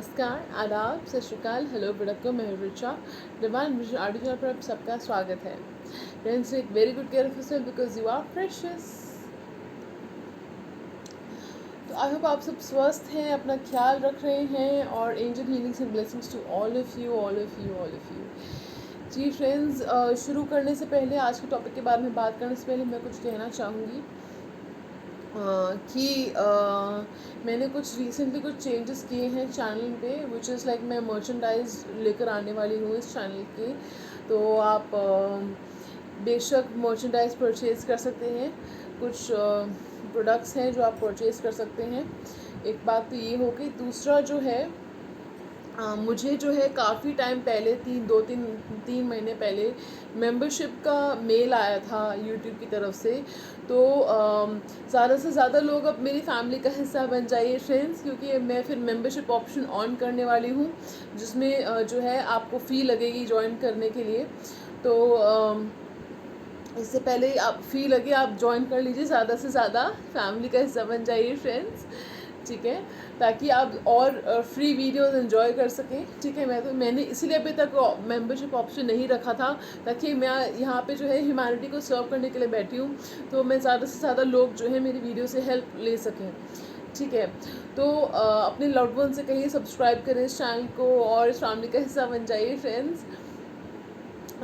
नमस्कार, आदाब, सत श्री अकाल, हेलो वड़क्कम, मैं Richa Divine Vision audio channel पर आप सबका स्वागत है। Friends, take very good care of yourself because you are precious. तो आई होप आप सब स्वस्थ हैं, अपना ख्याल रख रहे हैं और angel healings and blessings to all of you, all of you, all of you. जी फ्रेंड्स, शुरू करने से पहले, आज के टॉपिक के बारे में बात करने से पहले मैं कुछ कहना चाहूँगी कि मैंने कुछ रिसेंटली कुछ चेंजेस किए हैं चैनल पे, विच इज़ लाइक मैं मर्चेंडाइज लेकर आने वाली हूँ इस चैनल के। तो आप बेशक मर्चेंडाइज परचेज़ कर सकते हैं। कुछ प्रोडक्ट्स हैं जो आप परचेज़ कर सकते हैं। एक बात तो ये हो गई। दूसरा जो है, मुझे जो है काफ़ी टाइम पहले तीन महीने पहले मेंबरशिप का मेल आया था यूट्यूब की तरफ से। तो ज़्यादा से ज़्यादा लोग अब मेरी फैमिली का हिस्सा बन जाइए फ्रेंड्स, क्योंकि मैं फिर मेंबरशिप ऑप्शन ऑन करने वाली हूँ, जिसमें जो है आपको फ़ी लगेगी ज्वाइन करने के लिए। तो इससे पहले आप फ़ी लगे आप ज्वाइन कर लीजिए, ज़्यादा से ज़्यादा फैमिली का हिस्सा बन जाइए फ्रेंड्स, ठीक है, ताकि आप और फ्री वीडियोस एंजॉय कर सकें। ठीक है, मैंने इसीलिए अभी तक मेंबरशिप ऑप्शन नहीं रखा था, ताकि मैं यहाँ पे जो है ह्यूमैनिटी को सर्व करने के लिए बैठी हूँ, तो मैं ज़्यादा से ज़्यादा लोग जो है मेरी वीडियो से हेल्प ले सकें। ठीक है, तो अपने लव्ड वन से कहिए सब्सक्राइब करें इस चैनल को और इस फैमिली का हिस्सा बन जाइए फ्रेंड्स।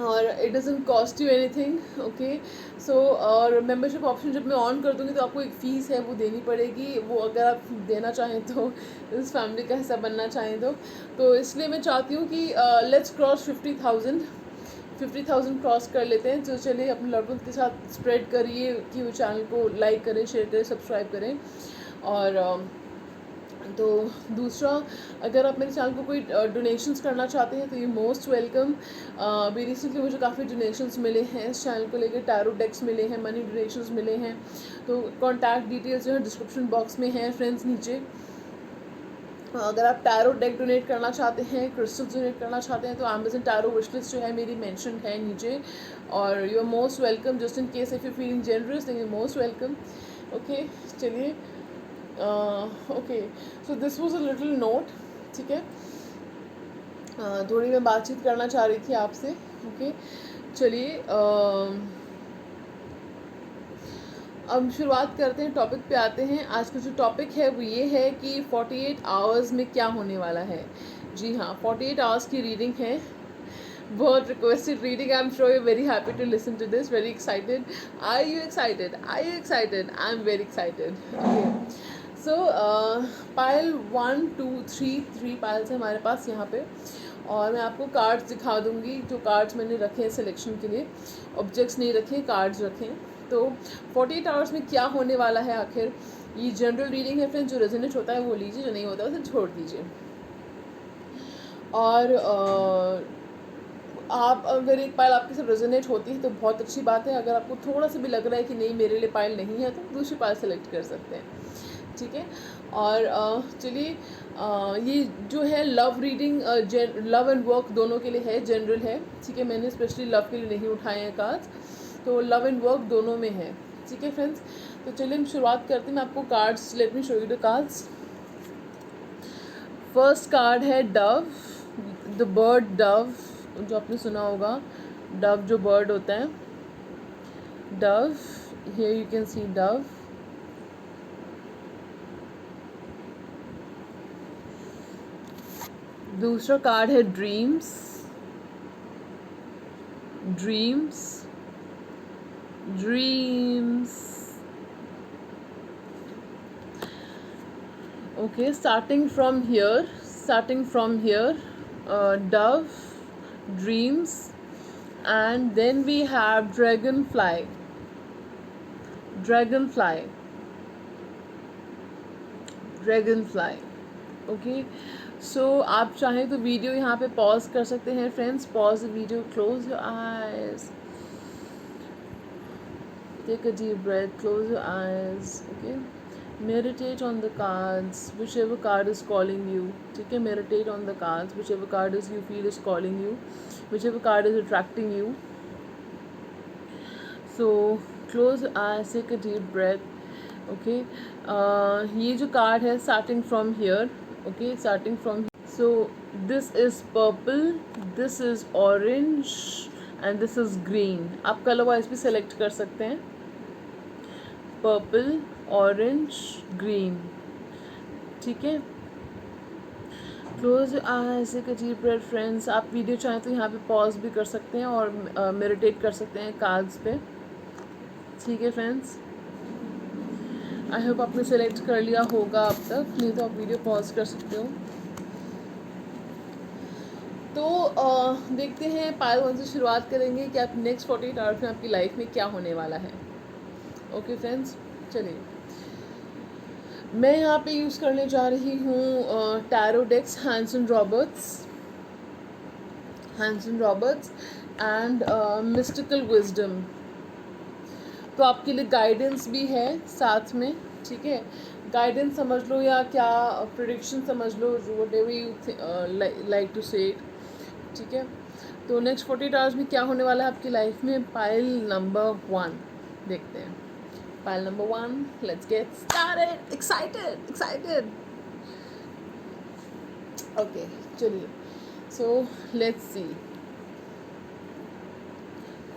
और it doesn't cost you anything, okay. So और मेंबरशिप ऑप्शन जब मैं ऑन कर दूँगी तो आपको एक फ़ीस है वो देनी पड़ेगी, वो अगर आप देना चाहें तो, इस फैमिली का हिस्सा बनना चाहें तो इसलिए मैं चाहती हूँ कि लेट्स क्रॉस 50,000 क्रॉस कर लेते हैं। तो चलिए अपने लड़कों के साथ स्प्रेड करिए कि वो चैनल को लाइक करें, शेयर करें, सब्सक्राइब करें। और तो दूसरा, अगर आप मेरे चैनल को कोई डोनेशंस करना चाहते हैं तो ये मोस्ट वेलकम। अभी रिसेंटली मुझे काफ़ी डोनेशंस मिले हैं इस चैनल को लेकर, टैरो डेक्स मिले हैं, मनी डोनेशंस मिले हैं। तो कॉन्टैक्ट डिटेल्स जो है डिस्क्रिप्शन बॉक्स में हैं फ्रेंड्स नीचे। अगर आप टैरो डेक डोनेट करना चाहते हैं, क्रिस्टल्स डोनेट करना चाहते हैं, तो अमेजन टैरो विशलिस्ट जो है मेरी मेंशन है नीचे। और you are most welcome, just in case if you feeling generous then you most welcome, okay. चलिए, okay, so this was a little note, ठीक है। थोड़ी मैं बातचीत करना चाह रही थी आपसे, ओके। चलिए, अब शुरुआत करते हैं, टॉपिक पे आते हैं। आज का जो टॉपिक है वो ये है कि 48 आवर्स में क्या होने वाला है। जी हाँ, 48 आवर्स की रीडिंग है, बहुत requested reading. I am sure you very happy to listen to this, very excited. Are you excited? Are you excited? I am very excited, okay. So pile 1 2 3 piles है हमारे पास यहाँ पे, और मैं आपको कार्ड्स दिखा दूँगी। जो कार्ड्स मैंने रखे हैं सिलेक्शन के लिए, ऑब्जेक्ट्स नहीं रखे, कार्ड्स रखें। तो 48 आवर्स में क्या होने वाला है आखिर, ये जनरल रीडिंग है फ्रेंड्स। जो रेजोनेट होता है वो लीजिए, जो नहीं होता है उसे छोड़ दीजिए। और आप अगर एक पाइल आपके साथ रेजोनेट होती है तो बहुत अच्छी बात है। अगर आपको थोड़ा सा भी लग रहा है कि नहीं मेरे लिए पाइल नहीं है, तो दूसरी पाइल सेलेक्ट कर सकते हैं, ठीक है। और चलिए, ये जो है love reading, love and work दोनों के लिए है, जनरल है, ठीक है। मैंने स्पेशली लव के लिए नहीं उठाए हैं कार्ड्स, तो लव एंड वर्क दोनों में है, ठीक है फ्रेंड्स। तो चलिए हम शुरुआत करते हैं। मैं आपको cards, let me show you the cards. First card है डव, द बर्ड डव, जो आपने सुना होगा, डव जो बर्ड होता है, dove. Here you can see dove. दूसरा कार्ड है dreams, dreams, dreams, okay. Starting from here, dove, dreams, and then we have dragonfly, okay. So आप चाहें तो वीडियो यहाँ पे पॉज कर सकते हैं friends, pause the video, close your eyes, take a deep breath, close your eyes, okay. Meditate on the cards, whichever card is calling you, ठीक है। Meditate on the cards, whichever card is you feel is calling you, whichever card is attracting you. So close your eyes, take a deep breath, okay. ये जो card है starting from here, Okay, starting from, so this is purple, this is orange and this is green. आप colour wise भी select कर सकते हैं, purple, orange, green. ठीक है. Close eyes, take a deep breath friends. आप video चाहें तो यहाँ पे पॉज भी कर सकते हैं और मेडिटेट कर सकते हैं कार्ड्स पे. ठीक है फ्रेंड्स, आई होप आपने सेलेक्ट कर लिया होगा अब तक, नहीं तो आप वीडियो पॉज कर सकते हो. तो देखते हैं पायल 1 से शुरुआत करेंगे कि आप नेक्स्ट 48 आवर्स में आपकी लाइफ में क्या होने वाला है. ओके फ्रेंड्स, चलिए. मैं यहाँ पे यूज़ करने जा रही हूँ tarot decks Hanson Roberts and Mystical Wisdom. तो आपके लिए गाइडेंस भी है साथ में. ठीक है, गाइडेंस समझ लो या क्या प्रेडिक्शन समझ लो, व्हाटएवर यू लाइक टू से. ठीक है, तो नेक्स्ट 48 आवर्स में क्या होने वाला है आपकी लाइफ में. पाइल नंबर 1 देखते हैं. Pile number 1, let's get started. Excited. Okay, चलिए. So let's see.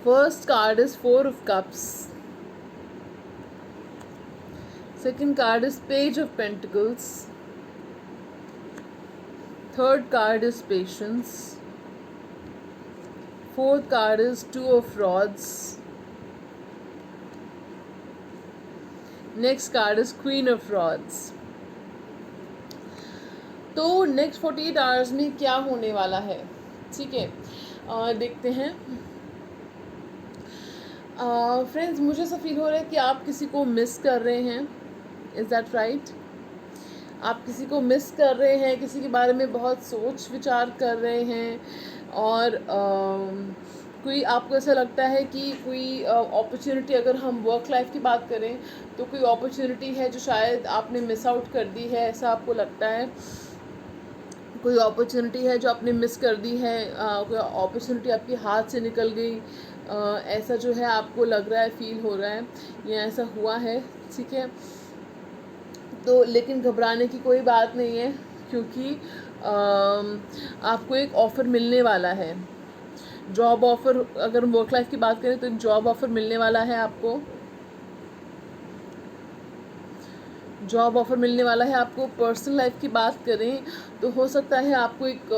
First card is 4 of Cups. Second card is Page of Pentacles. Third card is Patience. Fourth card is 2 of Rods. Next card is Queen of Rods. तो next 48 hours में क्या होने वाला है. ठीक है, देखते हैं. फ्रेंड्स, मुझे ऐसा फील हो रहा है कि आप किसी को मिस कर रहे हैं. Is that right? आप किसी को मिस कर रहे हैं, किसी के बारे में बहुत सोच विचार कर रहे हैं और कोई आपको ऐसा लगता है कि कोई अपॉर्चुनिटी, अगर हम वर्क लाइफ की बात करें तो कोई अपॉर्चुनिटी है जो शायद आपने मिस आउट कर दी है, ऐसा आपको लगता है. कोई अपॉर्चुनिटी है जो आपने मिस कर दी है, कोई अपॉर्चुनिटी आपके हाथ से निकल गई, ऐसा जो है आपको लग रहा है, फील हो रहा है, या ऐसा हुआ है. ठीक है, तो लेकिन घबराने की कोई बात नहीं है, क्योंकि आपको एक ऑफ़र मिलने वाला है. जॉब ऑफ़र, अगर हम वर्क लाइफ की बात करें तो एक जॉब ऑफ़र मिलने वाला है आपको. जॉब ऑफ़र मिलने वाला है आपको. पर्सनल लाइफ की बात करें तो हो सकता है आपको एक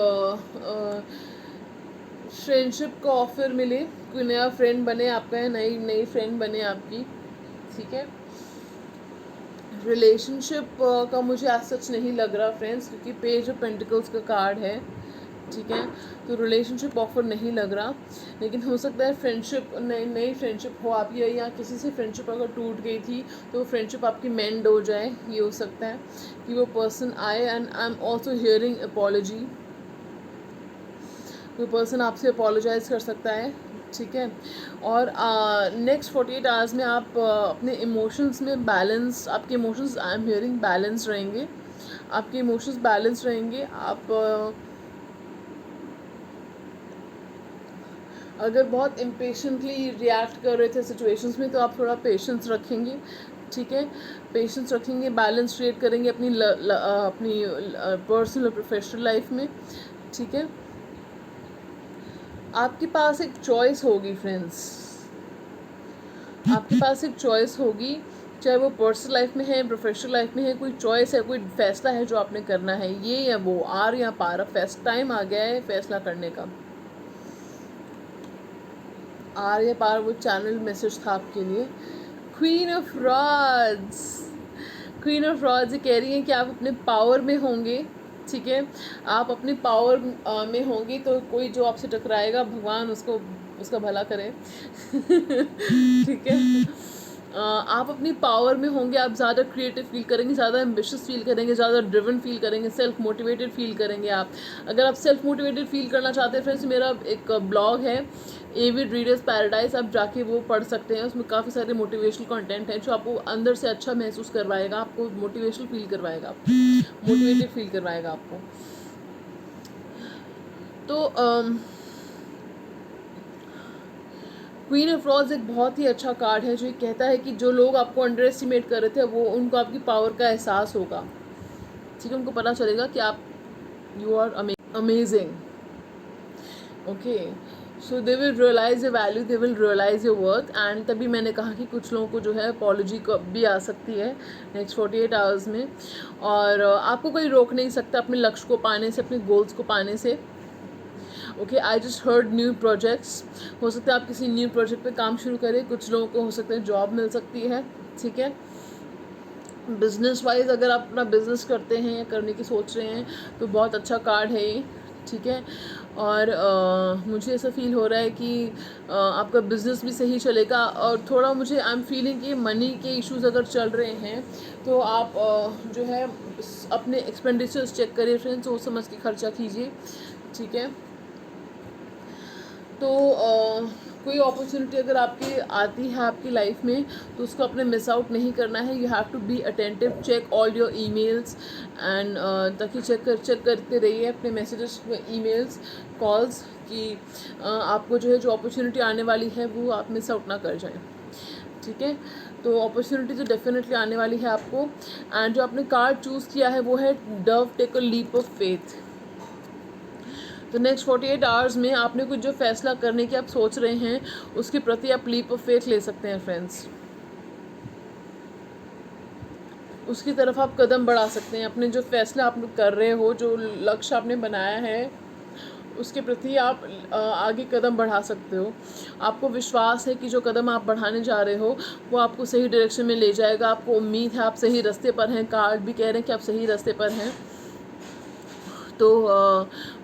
फ्रेंडशिप का ऑफ़र मिले, कोई नया फ्रेंड बने आपका, है नई फ्रेंड बने आपकी. ठीक है, रिलेशनशिप का मुझे आज सच नहीं लग रहा फ्रेंड्स, क्योंकि पेज ऑफ पेंटिकल्स का कार्ड है. ठीक है, तो रिलेशनशिप ऑफर नहीं लग रहा, लेकिन हो सकता है फ्रेंडशिप, नई फ्रेंडशिप हो आपकी, या किसी से फ्रेंडशिप अगर टूट गई थी तो वो फ्रेंडशिप आपकी मेंड हो जाए. ये हो सकता है कि वो पर्सन आए. And I am also hearing apology. कोई पर्सन आपसे अपॉलोजाइज़ कर सकता है. ठीक है, और नेक्स्ट 48 आवर्स में आप अपने इमोशंस में बैलेंस, आपके emotions, I am hearing balance रहेंगे. आपके इमोशंस बैलेंस रहेंगे. आप अगर बहुत इम्पेशेंटली रिएक्ट कर रहे थे सिचुएशंस में, तो आप थोड़ा पेशेंस रखेंगे. ठीक है, पेशेंस रखेंगे, बैलेंस क्रिएट करेंगे अपनी पर्सनल और प्रोफेशनल लाइफ में. ठीक है, आपके पास एक चॉइस होगी फ्रेंड्स. आपके पास एक चॉइस होगी, चाहे वो पर्सनल लाइफ में है, प्रोफेशनल लाइफ में है. कोई चॉइस है, कोई फैसला है जो आपने करना है, ये या वो, आर या पार. अब टाइम आ गया है फैसला करने का. आर या पार वो चैनल मैसेज था आपके लिए. Queen of rods. Queen of rods ये कह रही है कि आप अपने पावर में होंगे. ठीक है, आप अपने पावर में होंगे, तो कोई जो आपसे टकराएगा, भगवान उसका भला करे. ठीक है, आप अपनी पावर में होंगे. आप ज़्यादा क्रिएटिव फील करेंगे, ज़्यादा एम्बिशियस फील करेंगे, ज़्यादा ड्रिवन फील करेंगे, सेल्फ मोटिवेटेड फील करेंगे. आप अगर आप सेल्फ मोटिवेटेड फील करना चाहते हैं फ्रेंड्स, मेरा एक ब्लॉग है एविड रीडर्स पैराडाइज, आप जाके वो पढ़ सकते हैं. उसमें काफ़ी सारे मोटिवेशनल कंटेंट हैं जो आपको अंदर से अच्छा महसूस करवाएगा, आपको मोटिवेशनल फील करवाएगा, मोटिवेटेड फील करवाएगा आपको. तो क्वीन ऑफ रॉड्स एक बहुत ही अच्छा कार्ड है जो कहता है कि जो लोग आपको अंडर एस्टिमेट कर रहे थे, वो उनको आपकी पावर का एहसास होगा. ठीक है, उनको पता चलेगा कि आप you are amazing. Okay, so they will realise your value, they will realise your worth. And तभी मैंने कहा कि कुछ लोगों को जो है अपॉलॉजी भी आ सकती है नेक्स्ट 48 आवर्स में, और आपको कोई रोक नहीं सकता अपने लक्ष्य को पाने से, अपने गोल्स को पाने से। ओके, आई जस्ट हर्ड न्यू प्रोजेक्ट्स, हो सकता है आप किसी न्यू प्रोजेक्ट पे काम शुरू करें, कुछ लोगों को हो सकता है जॉब मिल सकती है। ठीक है, बिजनेस वाइज अगर आप अपना बिजनेस करते हैं या करने की सोच रहे हैं तो बहुत अच्छा कार्ड है ये। ठीक है, और मुझे ऐसा फील हो रहा है कि आपका बिज़नेस भी सही चलेगा, और थोड़ा मुझे आई एम फीलिंग कि मनी के इश्यूज अगर चल रहे हैं तो आप जो है अपने एक्सपेंडिचर्स चेक करिए फ्रेंड्स, सोच समझ के खर्चा कीजिए। ठीक है, तो कोई अपॉर्चुनिटी अगर आपकी आती है आपकी लाइफ में तो उसको अपने मिस आउट नहीं करना है। You have to be attentive, check all your emails and ताकि चेक करते रहिए अपने मैसेजेस, ईमेल्स, कॉल्स, कि आपको जो है जो अपॉर्चुनिटी आने वाली है वो आप मिस आउट ना कर जाएं। ठीक है, तो अपॉर्चुनिटी तो डेफिनेटली आने वाली है आपको। एंड जो आपने कार्ड चूज़ किया है वो है dove, take a leap of faith. तो नेक्स्ट 48 आवर्स में आपने कुछ जो फैसला करने की आप सोच रहे हैं उसके प्रति आप लीप ऑफ फेथ ले सकते हैं फ्रेंड्स, उसकी तरफ आप कदम बढ़ा सकते हैं। अपने जो फैसला आप कर रहे हो, जो लक्ष्य आपने बनाया है उसके प्रति आप आगे कदम बढ़ा सकते हो। आपको विश्वास है कि जो कदम आप बढ़ाने जा रहे हो वो आपको सही डायरेक्शन में ले जाएगा, आपको उम्मीद है आप सही रास्ते पर हैं, कार्ड भी कह रहे हैं कि आप सही रास्ते पर हैं। तो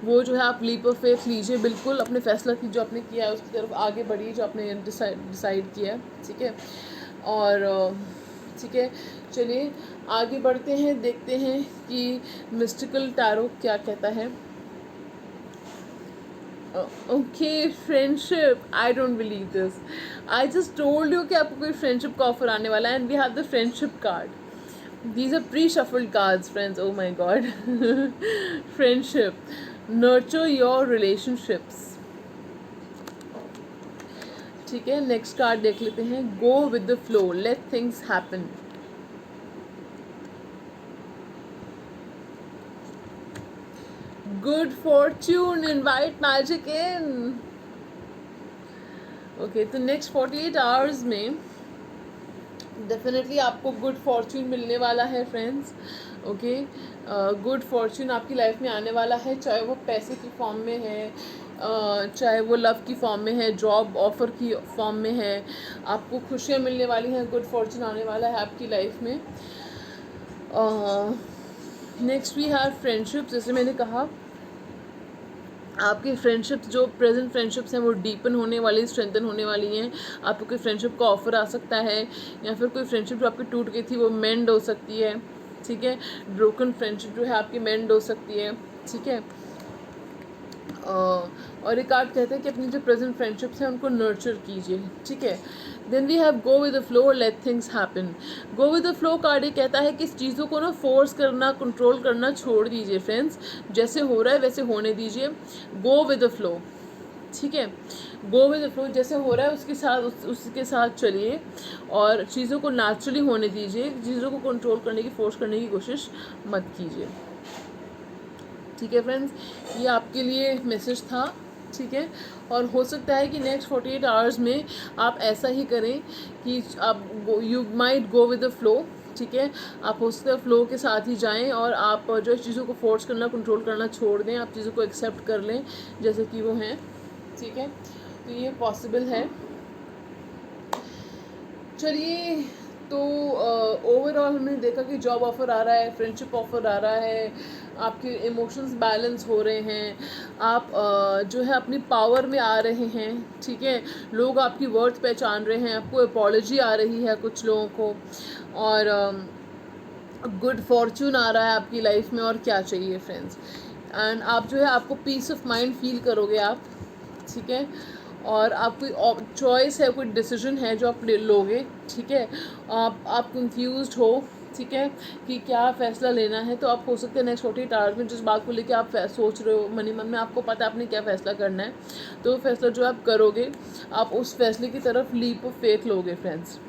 वो जो है आप लीप ऑफ फेथ लीजिए, बिल्कुल अपने फैसला की जो आपने किया है उसकी तरफ आगे बढ़िए जो आपने डिसाइड किया है। ठीक है, और ठीक है, चलिए आगे बढ़ते हैं, देखते हैं कि मिस्टिकल टैरो क्या कहता है। Okay, friendship, I don't believe this, I just told you कि आपको कोई फ्रेंडशिप का ऑफर आने वाला है, and we have the friendship card. These are pre-shuffled cards, friends. Oh my god. Friendship. Nurture your relationships. ठीक है, नेक्स्ट कार्ड देख लेते हैं। Go with the flow. Let things happen. Good fortune. Invite magic in. Okay, तो next 48 hours में definitely आपको good Fortune मिलने वाला है फ्रेंड्स। ओके, गुड फॉर्च्यून आपकी लाइफ में आने वाला है, चाहे वो पैसे की फॉर्म में है, चाहे वो लव की फॉर्म में है, जॉब ऑफर की फॉर्म में है। आपको खुशियाँ मिलने वाली हैं, गुड फॉर्च्यून आने वाला है आपकी लाइफ में। Next we have friendship. जैसे मैंने कहा आपकी फ्रेंडशिप्स, जो प्रेजेंट फ्रेंडशिप्स हैं वो डीपन होने वाली, स्ट्रेंथन होने वाली हैं। आपको कोई फ्रेंडशिप का ऑफर आ सकता है, या फिर कोई फ्रेंडशिप जो आपकी टूट गई थी वो मेंड हो सकती है। ठीक है, ब्रोकन फ्रेंडशिप जो है आपकी मेंड हो सकती है। ठीक है, और एक कार्ड कहते हैं कि अपनी जो प्रेजेंट फ्रेंडशिप्स हैं उनको नर्चर कीजिए। ठीक है, then we have go with the flow, let things happen. Go with the flow card ये कहता है कि इस चीज़ों को ना फोर्स करना, कंट्रोल करना छोड़ दीजिए फ्रेंड्स, जैसे हो रहा है वैसे होने दीजिए। गो विद द फ्लो। ठीक है, गो विद द फ्लो, जैसे हो रहा है उसके साथ चलिए, और चीज़ों को नेचुरली होने दीजिए, चीज़ों को कंट्रोल करने की, फोर्स करने की कोशिश मत कीजिए। ठीक है फ्रेंड्स, ये आपके लिए मैसेज था। ठीक है, और हो सकता है कि नेक्स्ट 48 आवर्स में आप ऐसा ही करें कि आप you might go with the flow. ठीक है, आप हो सकता है फ्लो के साथ ही जाएं, और आप जो चीज़ों को फोर्स करना, कंट्रोल करना छोड़ दें, आप चीज़ों को एक्सेप्ट कर लें जैसे कि वो हैं। ठीक है, तो ये पॉसिबल है। चलिए, तो ओवरऑल हमने देखा कि जॉब ऑफ़र आ रहा है, फ्रेंडशिप ऑफ़र आ रहा है, आपके इमोशंस बैलेंस हो रहे हैं, आप जो है अपनी पावर में आ रहे हैं। ठीक है, लोग आपकी वर्थ पहचान रहे हैं, आपको अपॉलॉजी आ रही है कुछ लोगों को, और गुड फॉर्चून आ रहा है आपकी लाइफ में। और क्या चाहिए फ्रेंड्स, एंड आप जो है आपको पीस ऑफ माइंड फील करोगे आप। ठीक है, और आप कोई चॉइस है, कोई डिसीजन है जो आप ले लोगे। ठीक है, आप कंफ्यूज्ड हो, ठीक है, कि क्या फ़ैसला लेना है, तो आप हो सकते हैं नेक्स्ट 48 आवर्स में जिस बात को लेकर आप सोच रहे हो मन में, आपको पता है आपने क्या फ़ैसला करना है, तो फैसला जो आप करोगे आप उस फैसले की तरफ लीप ऑफ फेथ लोगे friends.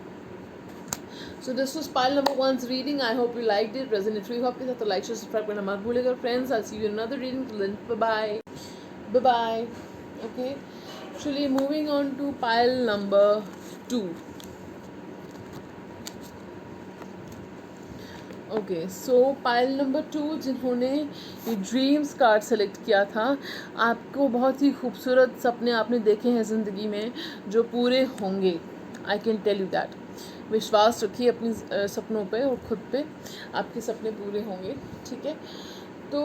So this was pile number 1's reading. I hope you liked it. Resonate हुई हो आपके साथ तो लाइक शेयर सब्सक्राइब करना मत भूलिएगा friends. I see you in another reading. Bye bye. Bye bye. Okay, चलिए moving on to pile number 2. Okay, so pile number 2 जिन्होंने ये ड्रीम्स कार्ड सेलेक्ट किया था, आपको बहुत ही खूबसूरत सपने आपने देखे हैं ज़िंदगी में जो पूरे होंगे. I can tell you that. विश्वास रखिए अपनी सपनों पे और ख़ुद पे, आपके सपने पूरे होंगे. ठीक है, तो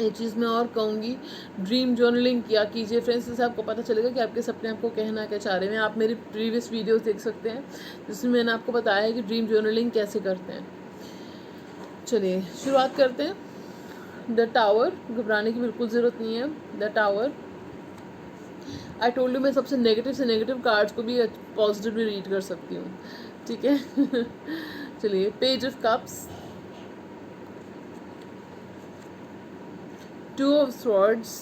एक चीज़ मैं और कहूँगी, ड्रीम जर्नलिंग किया कीजिए फ्रेंड्स. इससे आपको पता चलेगा कि आपके सपने आपको कहना क्या चाह रहे हैं. आप मेरी प्रीवियस वीडियोस देख सकते हैं जिसमें मैंने आपको बताया है कि ड्रीम जर्नलिंग कैसे करते हैं. चलिए शुरुआत करते हैं. The tower. घबराने की बिल्कुल ज़रूरत नहीं है. The tower. I told you मैं सबसे नेगेटिव से नेगेटिव कार्ड्स को भी पॉजिटिवली रीड कर सकती हूँ. ठीक है. चलिए, page of cups. Two of Swords,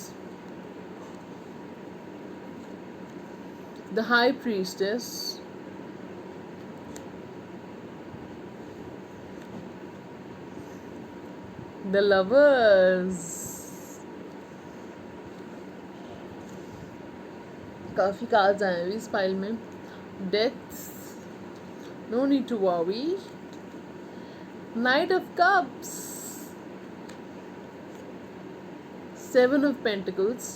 the High Priestess, the Lovers. काफ़ी कार्ड्स आए हैं इस फाइल में. Death, no need to worry. Knight of Cups, Seven of Pentacles,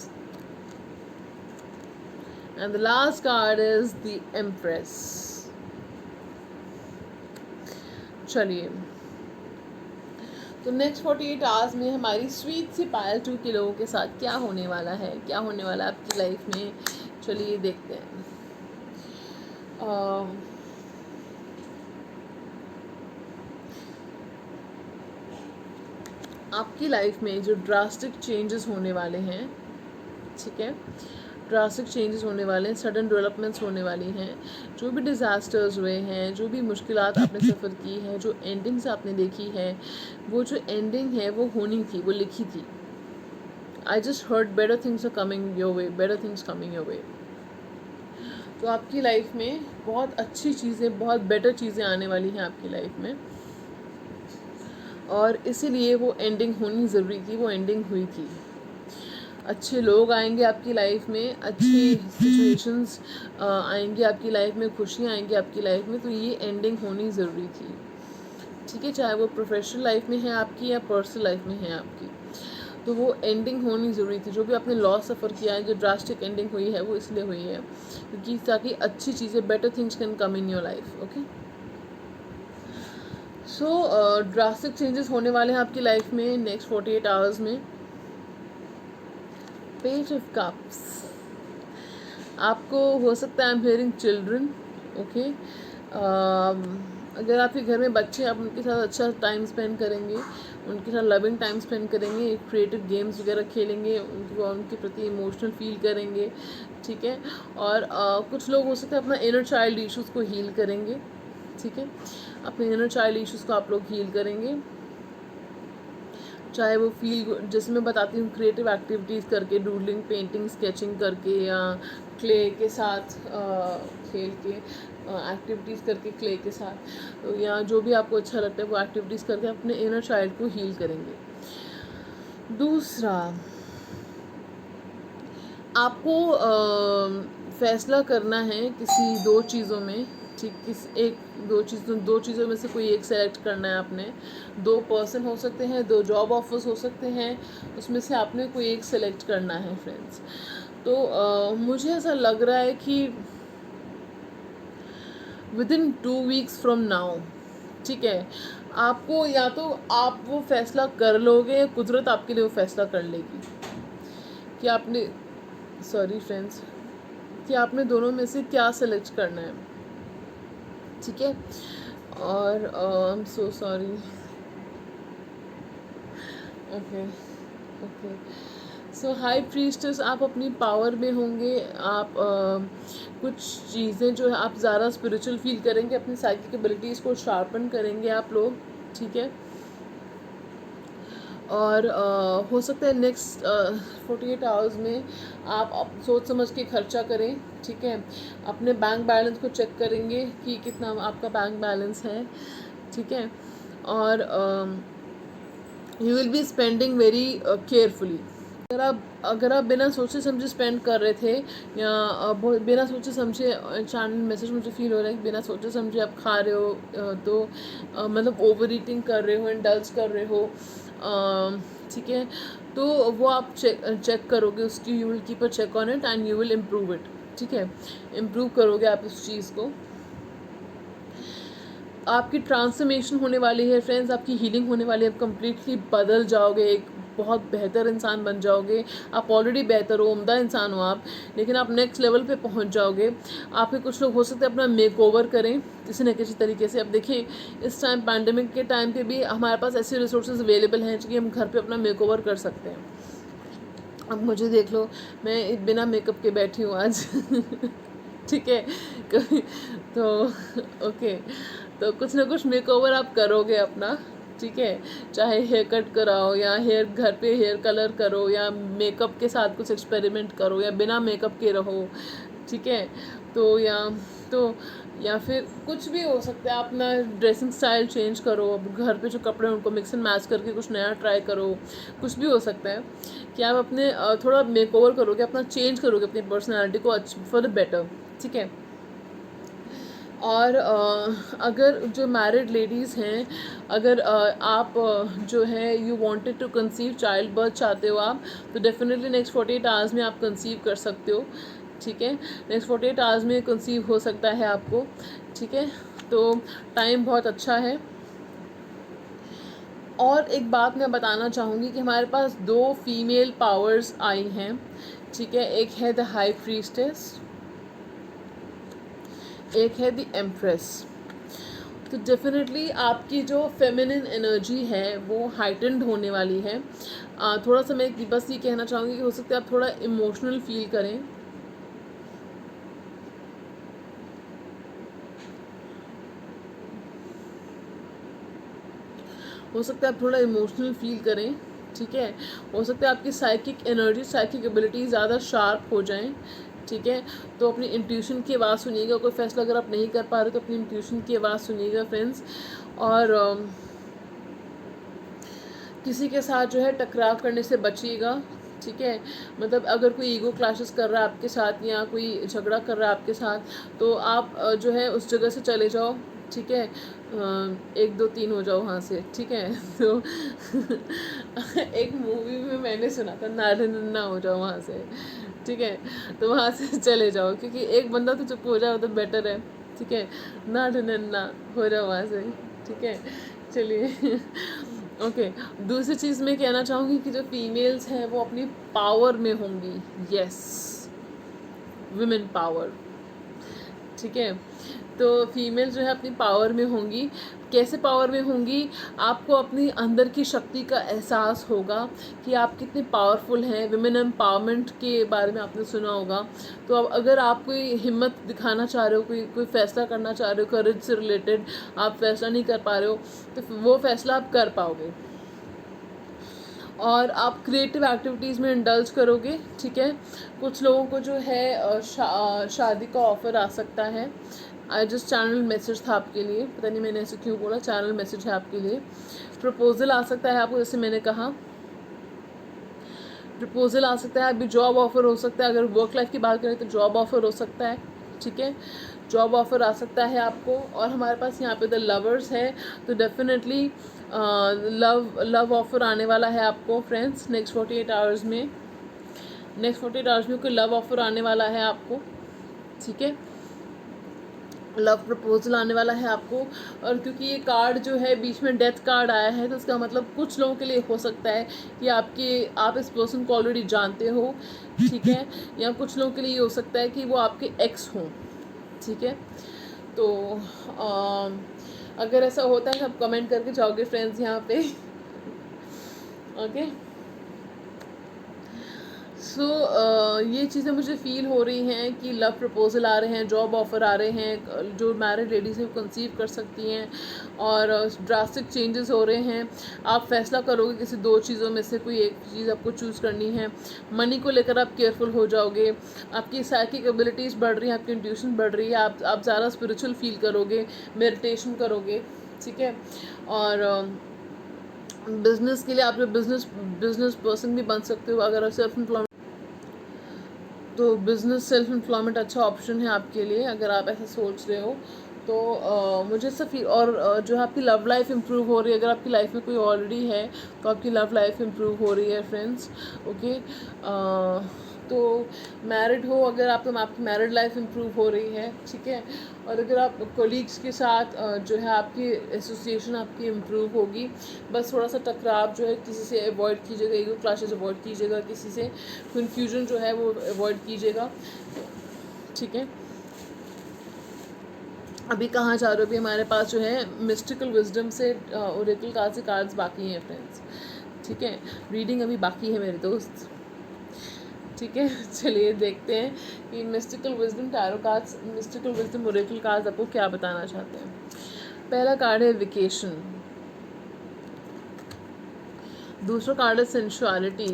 and the last card is the Empress. चलिए, तो next 48 hours में हमारी sweet सी पायल 2 के लोगों के साथ क्या होने वाला है, क्या होने वाला है आपकी लाइफ में. चलिए देखते हैं. आपकी लाइफ में जो ड्रास्टिक चेंजेस होने वाले हैं, ठीक है, ड्रास्टिक चेंजेस होने वाले हैं, सडन डेवलपमेंट्स होने वाली हैं. जो भी डिज़ास्टर्स हुए हैं, जो भी मुश्किलात आपने सफ़र की है, जो एंडिंग्स आपने देखी है, वो जो एंडिंग है वो होनी थी, वो लिखी थी. I just heard better things are coming your way, better things coming your way. तो आपकी लाइफ में बहुत अच्छी चीज़ें, बहुत बेटर चीज़ें आने वाली हैं आपकी लाइफ में, और इसीलिए वो एंडिंग होनी ज़रूरी थी. वो एंडिंग हुई थी. अच्छे लोग आएंगे आपकी लाइफ में, अच्छी सिचुएशंस आएंगी आपकी लाइफ में, खुशियाँ आएंगी आपकी लाइफ में. तो ये एंडिंग होनी ज़रूरी थी. ठीक है, चाहे वो प्रोफेशनल लाइफ में है आपकी या पर्सनल लाइफ में है आपकी, तो वो एंडिंग होनी ज़रूरी थी. जो भी आपने लॉस सफ़र किया है, जो ड्रास्टिक एंडिंग हुई है, वो इसलिए हुई है क्योंकि ताकि अच्छी चीज़ें, better things can come in your life. Okay, so drastic changes होने वाले हैं आपकी लाइफ में नेक्स्ट 48 आवर्स में. Page of cups. आपको हो सकता है I am hearing children. Okay, अगर आपके घर में बच्चे हैं, आप उनके साथ अच्छा टाइम स्पेंड करेंगे, उनके साथ लविंग टाइम स्पेंड करेंगे, क्रिएटिव गेम्स वगैरह खेलेंगे, उनके प्रति इमोशनल फील करेंगे. ठीक है, और कुछ लोग हो सकता है अपना इनर चाइल्ड इश्यूज़ को हील करेंगे. ठीक है, अपने इनर चाइल्ड इश्यूज़ को आप लोग हील करेंगे. चाहे वो फील, जैसे मैं बताती हूँ, क्रिएटिव एक्टिविटीज़ करके, डूडलिंग, पेंटिंग, स्केचिंग करके, या क्ले के साथ खेल के, एक्टिविटीज़ करके क्ले के साथ, या जो भी आपको अच्छा लगता है वो एक्टिविटीज़ करके अपने इनर चाइल्ड को हील करेंगे. दूसरा, आपको फैसला करना है किसी 2 चीज़ों में. ठीक, दो चीज़ों में से कोई एक सेलेक्ट करना है आपने. 2 पर्सन हो सकते हैं, 2 जॉब ऑफर्स हो सकते हैं, उसमें से आपने कोई एक सेलेक्ट करना है फ्रेंड्स. तो मुझे ऐसा लग रहा है कि विदिन 2 वीक्स फ्रॉम नाउ, ठीक है, आपको या तो आप वो फैसला कर लोगे या कुदरत आपके लिए वो फैसला कर लेगी कि आपने, सॉरी फ्रेंड्स, कि आपने दोनों में से क्या सेलेक्ट करना है. ठीक है, और I am so sorry. Okay okay, so high priestess, आप अपनी पावर में होंगे. आप कुछ चीज़ें जो है आप ज़्यादा स्पिरिचुअल फील करेंगे, अपनी साइकिक एबिलिटीज़ को शार्पन करेंगे आप लोग. ठीक है, और हो सकता है नेक्स्ट 48 आवर्स में आप सोच समझ के खर्चा करें, ठीक है। अपने बैंक बैलेंस को चेक करेंगे कि कितना आपका बैंक बैलेंस है, ठीक है। और you will be spending very carefully. अगर आप बिना सोचे समझे स्पेंड कर रहे थे, या बिना सोचे समझे, चैनल मैसेज मुझे फील हो रहा है कि बिना सोचे समझे आप खा रहे हो, तो मतलब ओवर ईटिंग कर रहे हो, इंडल्ज कर रहे हो, ठीक है। तो वो आप चेक करोगे उसकी, you will keep a check on it and you will improve it, ठीक है। इम्प्रूव करोगे आप उस चीज़ को। आपकी ट्रांसफॉर्मेशन होने वाली है फ्रेंड्स, आपकी हीलिंग होने वाली है, आप कम्प्लीटली बदल जाओगे, एक बहुत बेहतर इंसान बन जाओगे। आप ऑलरेडी बेहतर हो, उम्दा इंसान हो आप, लेकिन आप नेक्स्ट लेवल पे पहुंच जाओगे। आपके कुछ लोग हो सकते हैं अपना मेक ओवर करें किसी न किसी तरीके से। अब देखिए, इस टाइम पैंडमिक के टाइम पे भी हमारे पास ऐसे रिसोर्सेज अवेलेबल हैं कि हम घर पे अपना मेक ओवर कर सकते हैं। अब मुझे देख लो, मैं बिना मेकअप के बैठी हूँ आज ठीक है तो ओके, तो कुछ ना कुछ मेकओवर आप करोगे अपना, ठीक है। चाहे हेयर कट कराओ, या हेयर घर पे हेयर कलर करो, या मेकअप के साथ कुछ एक्सपेरिमेंट करो, या बिना मेकअप के रहो, ठीक है। तो या फिर कुछ भी हो सकता है, अपना ड्रेसिंग स्टाइल चेंज करो, अब घर पे जो कपड़े हैं उनको मिक्स एंड मैच करके कुछ नया ट्राई करो। कुछ भी हो सकता है कि आप अपने थोड़ा मेकओवर करोगे, अपना चेंज करोगे अपनी पर्सनैलिटी को फॉर द बेटर, ठीक है। और अगर जो मैरिड लेडीज़ हैं, अगर आप जो है you wanted to conceive, childbirth चाहते हो आप, तो डेफिनेटली नेक्स्ट 48 आवर्स में आप कंसीव कर सकते हो, ठीक है। नेक्स्ट 48 आवर्स में कंसीव हो सकता है आपको, ठीक है। तो टाइम बहुत अच्छा है। और एक बात मैं बताना चाहूँगी कि हमारे पास 2 फीमेल पावर्स आई हैं, ठीक है। एक है द हाई प्रीस्टेस, एक है द एम्प्रेस। तो डेफिनेटली आपकी जो फेमिनिन एनर्जी है वो हाइटेंड होने वाली है। थोड़ा सा मैं बस ये कहना चाहूँगी कि हो सकता है आप थोड़ा इमोशनल फील करें, हो सकता है आप थोड़ा इमोशनल फील करें, ठीक है। हो सकता है आपकी साइकिक एनर्जी, साइकिक एबिलिटी ज़्यादा शार्प हो जाएं, ठीक है। तो अपनी इंट्यूशन की आवाज़ सुनिएगा। कोई फैसला अगर आप नहीं कर पा रहे तो अपनी इंट्यूशन की आवाज़ सुनिएगा फ्रेंड्स। और किसी के साथ जो है टकराव करने से बचिएगा, ठीक है। मतलब अगर कोई ईगो क्लैशेस कर रहा है आपके साथ, या कोई झगड़ा कर रहा है आपके साथ, तो आप जो है उस जगह से चले जाओ, ठीक है। 1 2 3 हो जाओ वहाँ से, ठीक है तो एक मूवी में मैंने सुना था, नारे नन्ना हो जाओ वहाँ से, ठीक है। तो वहाँ से चले जाओ, क्योंकि एक बंदा तो चुप हो जाओ तो बेटर है, ठीक है। नारे नन्ना हो जाओ वहाँ से, ठीक है। चलिए ओके। दूसरी चीज़ मैं कहना चाहूँगी कि जो फीमेल्स हैं वो अपनी पावर में होंगी, यस, वुमेन पावर, ठीक है। तो फीमेल जो है अपनी पावर में होंगी। कैसे पावर में होंगी? आपको अपनी अंदर की शक्ति का एहसास होगा कि आप कितने पावरफुल हैं। विमेन एम्पावरमेंट के बारे में आपने सुना होगा। तो अब अगर आप कोई हिम्मत दिखाना चाह रहे हो, कोई फैसला करना चाह रहे हो, करेज से रिलेटेड आप फैसला नहीं कर पा रहे हो, तो वो फैसला आप कर पाओगे। और आप क्रिएटिव एक्टिविटीज़ में इंडल्ज करोगे, ठीक है। कुछ लोगों को जो है शादी का ऑफ़र आ सकता है। आई जस्ट चैनल मैसेज था आपके लिए, पता नहीं मैंने ऐसे क्यों बोला, चैनल मैसेज है आपके लिए। प्रपोजल आ सकता है आपको, जैसे मैंने कहा प्रपोजल आ सकता है। अभी जॉब ऑफ़र हो सकता है, अगर वर्क लाइफ की बात करें तो जॉब ऑफ़र हो सकता है, ठीक है। जॉब ऑफ़र आ सकता है आपको। और हमारे पास यहाँ पे द लवर्स है, तो डेफिनेटली लव ऑफ़र आने वाला है आपको फ्रेंड्स नेक्स्ट 48 आवर्स में। नेक्स्ट 48 आवर्स में कोई लव ऑफ़र आने वाला है आपको, ठीक है। लव प्रपोजल आने वाला है आपको। और क्योंकि ये कार्ड जो है बीच में डेथ कार्ड आया है, तो इसका मतलब कुछ लोगों के लिए हो सकता है कि आप इस पर्सन को ऑलरेडी जानते हो, ठीक है। या कुछ लोगों के लिए ये हो सकता है कि वो आपके एक्स हों, ठीक है। तो अगर ऐसा होता है आप कमेंट करके जाओगे फ्रेंड्स यहाँ पे ओके। ये चीज़ें मुझे फ़ील हो रही हैं कि लव प्रपोज़ल आ रहे हैं, जॉब ऑफ़र आ रहे हैं, जो मैरिड लेडीज़ हैं वो कंसीव कर सकती हैं, और ड्रास्टिक चेंजेस हो रहे हैं। आप फ़ैसला करोगे किसी दो चीज़ों में से, कोई एक चीज़ आपको चूज़ करनी है। मनी को लेकर आप केयरफुल हो जाओगे, आपकी साइकिक एबिलिटीज़ बढ़ रही हैं, आपकी इंट्यूशन बढ़ रही है, आप ज़्यादा स्पिरिचुअल फील करोगे, मेडिटेशन करोगे, ठीक है। और बिज़नेस के लिए आप जो बिज़नेस पर्सन भी बन सकते हो अगर आप सेल्फ एम्प्लॉयमेंट, तो बिज़नेस सेल्फ एम्प्लॉयमेंट अच्छा ऑप्शन है आपके लिए अगर आप ऐसा सोच रहे हो। तो मुझे ऐसा फील, और जो है आपकी लव लाइफ इम्प्रूव हो रही है, अगर आपकी लाइफ में कोई ऑलरेडी है तो आपकी लव लाइफ इम्प्रूव हो रही है फ्रेंड्स, ओके। तो मैरिड हो अगर आप, तो आपकी मैरिड लाइफ इम्प्रूव हो रही है, ठीक है। और अगर आप कोलीग्स के साथ जो है आपकी एसोसिएशन आपकी इम्प्रूव होगी। बस थोड़ा सा टकराव जो है किसी से अवॉइड कीजिएगा, ईगो क्लैशेस अवॉइड कीजिएगा, किसी से कन्फ्यूजन जो है वो अवॉइड कीजिएगा, ठीक है। अभी कहाँ जा रहे हो, अभी हमारे पास जो है मिस्टिकल विजडम से ओरेकल कार्ड से कार्ड्स बाकी हैं फ्रेंड्स, ठीक है। रीडिंग अभी बाकी है मेरे दोस्त, ठीक है। चलिए देखते हैं कि mystical wisdom tarot cards, mystical wisdom Oracle cards आपको क्या बताना चाहते हैं। पहला कार्ड है वेकेशन, दूसरा कार्ड है सेंशुअलिटी।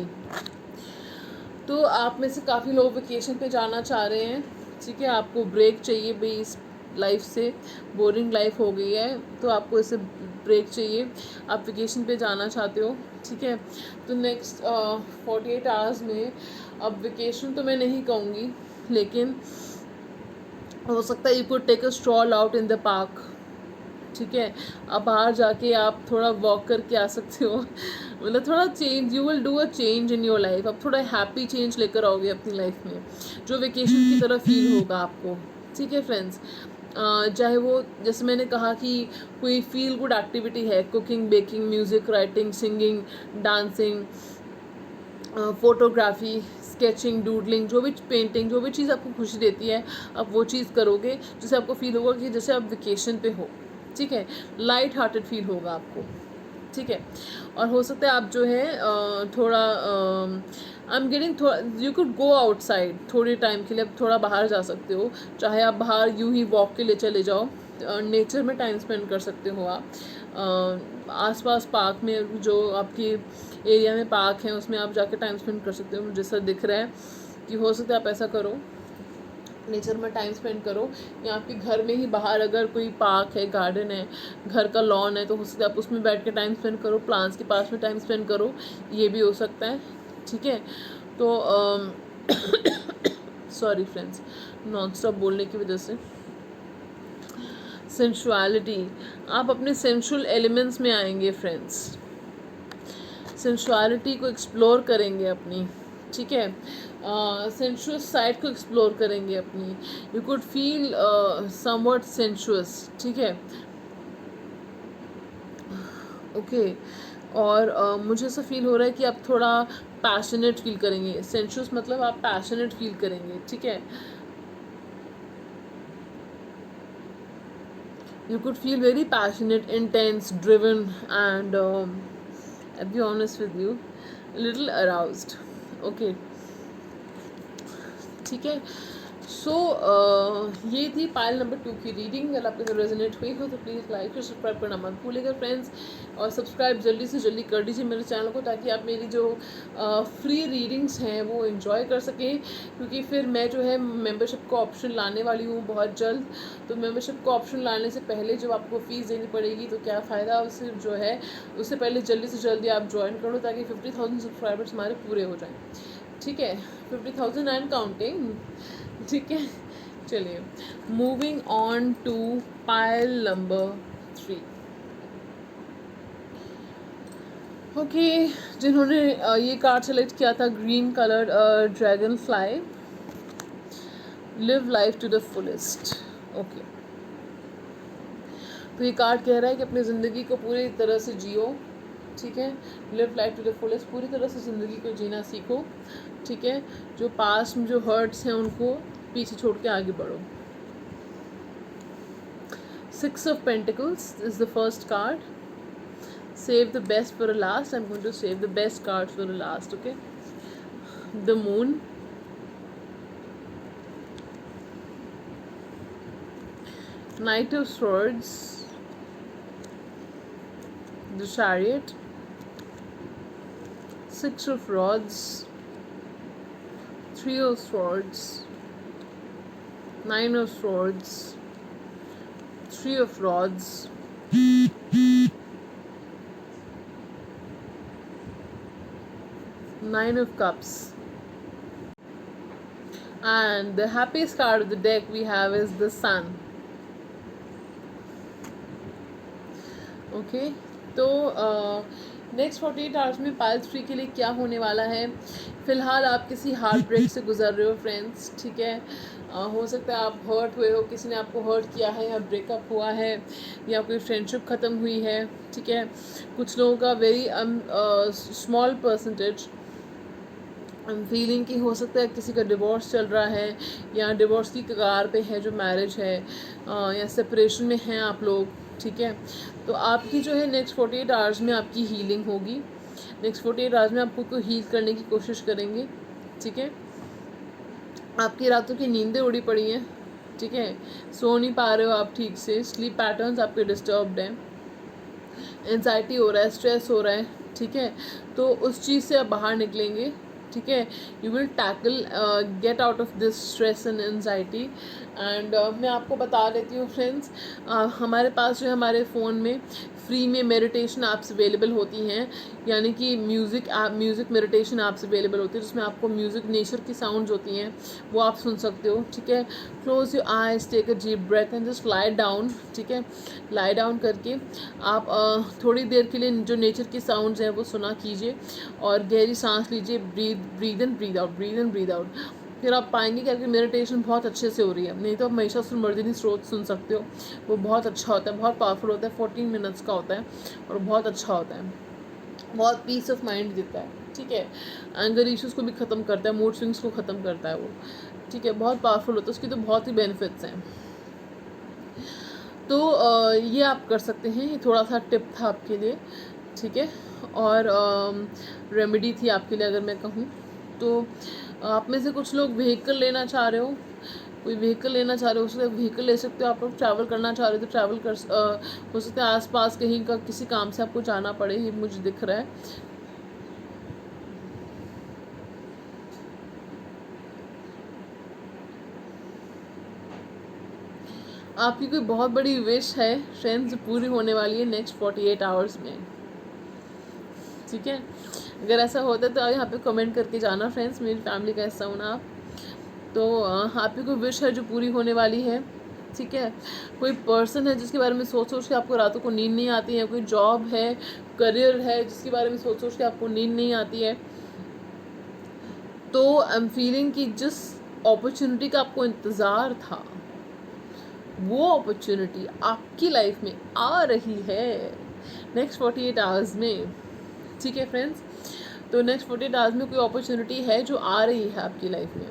तो आप में से काफ़ी लोग वेकेशन पे जाना चाह रहे हैं, ठीक है। आपको ब्रेक चाहिए भाई, इस लाइफ से बोरिंग लाइफ हो गई है, तो आपको इससे ब्रेक चाहिए, आप वेकेशन पे जाना चाहते हो, ठीक है। तो नेक्स्ट 48 आवर्स में, अब वेकेशन तो मैं नहीं कहूँगी, लेकिन हो सकता है you could take a stroll out in the park, ठीक है। अब बाहर जाके आप थोड़ा वॉक करके आ सकते हो, मतलब थोड़ा change, you will do a change in your life. अब थोड़ा हैप्पी चेंज लेकर आओगे अपनी लाइफ में, जो वेकेशन की तरह फील होगा आपको, ठीक है फ्रेंड्स। चाहे वो, जैसे मैंने कहा कि कोई फील गुड एक्टिविटी है, cooking, baking, music, writing, singing, dancing, photography, sketching, doodling, जो भी पेंटिंग, जो भी चीज़ आपको खुशी देती है आप वो चीज़ करोगे, जिससे आपको फील होगा कि जैसे आप वेकेशन पे हो, ठीक है। लाइट हार्टेड फील होगा आपको, ठीक है। और हो सकता है आप जो है थोड़ा आई एम गेटिंग, थोड़ा यू कुड गो आउटसाइड थोड़े टाइम के लिए, अब थोड़ा बाहर जा सकते हो, चाहे आप बाहर यूं ही वॉक के लिए चले जाओ, नेचर में टाइम स्पेंड कर सकते हो आप। आसपास पार्क में, जो आपकी एरिया में पार्क है उसमें आप जाके टाइम स्पेंड कर सकते हो, जैसा दिख रहा है कि हो सकता है आप ऐसा करो, नेचर में टाइम स्पेंड करो, या आपके घर में ही बाहर अगर कोई पार्क है, गार्डन है, घर का लॉन है, तो हो सकता है आप उसमें बैठ के टाइम स्पेंड करो, प्लांट्स के पास में टाइम स्पेंड करो, ये भी हो सकता है, ठीक है। तो सॉरी फ्रेंड्स, नॉन स्टॉप बोलने की वजह से। सेंशुअलिटी, आप अपने सेंशुअल एलिमेंट्स में आएंगे फ्रेंड्स, सेंशुअलिटी को एक्सप्लोर करेंगे अपनी, ठीक है। सेंशुअस साइड को एक्सप्लोर करेंगे अपनी, you could feel somewhat sensuous, ठीक है, ओके। और मुझे ऐसा फील हो रहा है कि आप थोड़ा पैशनेट फील करेंगे, सेंशुअस मतलब आप पैशनेट फील करेंगे, ठीक है। You could feel very passionate, intense, driven, and I'll be honest with you, a little aroused, okay, ठीक है। सो ये थी पाइल नंबर 2 की रीडिंग। अगर आपके साथ रेजोनेट हुई हो तो प्लीज़ लाइक और सब्सक्राइब करना मत भूलिएगा फ्रेंड्स, और सब्सक्राइब जल्दी से जल्दी कर दीजिए मेरे चैनल को, ताकि आप मेरी जो फ्री रीडिंग्स हैं वो एंजॉय कर सकें, क्योंकि फिर मैं जो है मेंबरशिप का ऑप्शन लाने वाली हूँ बहुत जल्द। तो मेंबरशिप का ऑप्शन लाने से पहले जब आपको फ़ीस देनी पड़ेगी तो क्या फ़ायदा, उससे जो है उससे पहले जल्दी से जल्दी आप ज्वाइन करो, ताकि 50,000 सब्सक्राइबर्स हमारे पूरे हो जाएँ, ठीक है। 50,000 एंड काउंटिंग, ठीक है। चलिए, moving on to pile number 3, okay. जिन्होंने ये कार्ड सेलेक्ट किया था, green colour dragonfly, live life to the fullest, okay. तो ये कार्ड कह रहा है कि अपनी ज़िंदगी को पूरी तरह से जियो, ठीक है। Live life to the fullest, पूरी तरह से ज़िंदगी को जीना सीखो, ठीक है। जो पास्ट में जो हर्ट्स हैं उनको पीछे छोड़ के आगे बढ़ो। 6 of Pentacles is the first card. Save the best for a last. I'm going to save the best cards for a last, okay. the moon, Knight of Swords, the Chariot, Six of Rods, Three of Swords, Nine of Swords, Three of Rods, Nine of Cups. And the happiest card of the deck we have is the Sun. Okay, तो next 48 hours में pile 3 के लिए क्या होने वाला है? फ़िलहाल आप किसी हार्ट ब्रेक से गुजर रहे हो फ्रेंड्स, ठीक है। हो सकता है आप हर्ट हुए हो, किसी ने आपको हर्ट किया है, या ब्रेकअप हुआ है, या कोई फ्रेंडशिप ख़त्म हुई है, ठीक है। कुछ लोगों का वेरी स्मॉल परसेंटेज फीलिंग की हो सकता है किसी का डिवोर्स चल रहा है, या डिवोर्स की कगार पे है जो मैरिज है, या सेपरेशन में हैं आप लोग, ठीक है। तो आपकी जो है नेक्स्ट 48 आवर्स में आपकी हीलिंग होगी। नेक्स्ट 48 आवर्स में आपको को हील करने की कोशिश करेंगे, ठीक है। आपकी रातों की नींदें उड़ी पड़ी हैं, ठीक है, सो नहीं पा रहे हो आप ठीक से, स्लीप पैटर्न्स आपके डिस्टर्ब्ड हैं, एंजाइटी हो रहा है, स्ट्रेस हो रहा है, ठीक है। तो उस चीज़ से आप बाहर निकलेंगे, ठीक है। You will tackle get out of this stress and anxiety. And मैं आपको बता देती हूँ फ्रेंड्स, हमारे पास जो है हमारे फ़ोन में फ्री में मेडिटेशन ऐप्स अवेलेबल होती हैं, यानी कि म्यूज़िक मेडिटेशन ऐप्स अवेलेबल होती है, जिसमें आपको म्यूज़िक नेचर की साउंड्स होती हैं वो आप सुन सकते हो, ठीक है। Close your eyes, take a deep breath and just lie down, ठीक है। लाई डाउन करके आप थोड़ी देर के लिए जो नेचर की साउंड्स हैं वो सुना कीजिए, और गहरी सांस लीजिए, breathe in breathe out, breathe in breathe out. फिर आप पाएंगे कि आपकी मेडिटेशन बहुत अच्छे से हो रही है। नहीं तो आप महिषासुरमर्दिनी स्रोत सुन सकते हो, वो बहुत अच्छा होता है, बहुत पावरफुल होता है, 14 मिनट्स का होता है और बहुत अच्छा होता है, बहुत पीस ऑफ माइंड देता है, ठीक है। एंगर इश्यूज़ को भी ख़त्म करता है, मूड स्विंग्स को ख़त्म करता है वो, ठीक है, बहुत पावरफुल होता है, उसकी तो बहुत ही बेनिफिट्स हैं। तो ये आप कर सकते हैं, ये थोड़ा सा टिप था आपके लिए, ठीक है। और रेमेडी थी आपके लिए अगर मैं कहूँ तो। आप में से कुछ लोग व्हीकल लेना चाह रहे हो, कोई व्हीकल लेना चाह रहे हो, उससे व्हीकल ले सकते हो। आप लोग ट्रैवल करना चाह रहे हो तो ट्रैवल कर हो सकता है आसपास कहीं का किसी काम से आपको जाना पड़े, ये मुझे दिख रहा है। आपकी कोई बहुत बड़ी विश है फ्रेंड्स, पूरी होने वाली है नेक्स्ट 48 आवर्स में, ठीक है। अगर ऐसा होता है तो यहाँ पे कमेंट करके जाना फ्रेंड्स, मेरी फैमिली का हिस्सा होना आप। तो आपकी कोई विश है जो पूरी होने वाली है, ठीक है। कोई पर्सन है जिसके बारे में सोच सोच के आपको रातों को नींद नहीं आती है, कोई जॉब है, करियर है जिसके बारे में सोच सोच के आपको नींद नहीं आती है। तो आई एम फीलिंग कि जिस अपॉर्चुनिटी का आपको इंतज़ार था वो अपॉर्चुनिटी आपकी लाइफ में आ रही है नेक्स्ट 48 आवर्स में, ठीक है फ्रेंड्स। तो नेक्स्ट 48 आवर्स में कोई अपॉर्चुनिटी है जो आ रही है आपकी लाइफ में,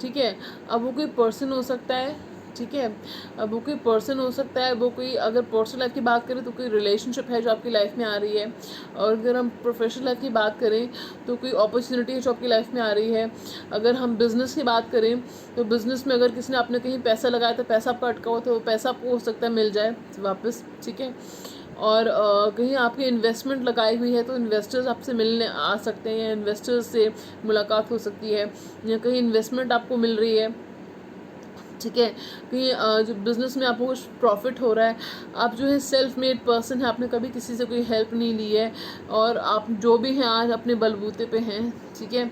ठीक है। अब वो कोई पर्सन हो सकता है, ठीक है। अब वो कोई पर्सन हो सकता है, वो कोई, अगर पर्सनल लाइफ की बात करें तो कोई रिलेशनशिप है जो आपकी लाइफ में आ रही है, और अगर हम प्रोफेशनल लाइफ की बात करें तो कोई अपॉर्चुनिटी है जो आपकी लाइफ में आ रही है। अगर हम बिज़नेस की बात करें तो बिज़नेस में अगर किसी ने आपने कहीं पैसा लगाया तो पैसा आपका अटका हुआ, तो वो पैसा आपको हो सकता है मिल जाए वापस, ठीक है। और कहीं आपकी इन्वेस्टमेंट लगाई हुई है तो इन्वेस्टर्स आपसे मिलने आ सकते हैं, या इन्वेस्टर्स से मुलाकात हो सकती है, या कहीं इन्वेस्टमेंट आपको मिल रही है, ठीक है। कहीं जो बिज़नेस में आपको कुछ प्रॉफिट हो रहा है। आप जो है सेल्फ मेड पर्सन है, आपने कभी किसी से कोई हेल्प नहीं ली है, और आप जो भी हैं आज अपने बलबूते पे हैं, ठीक है।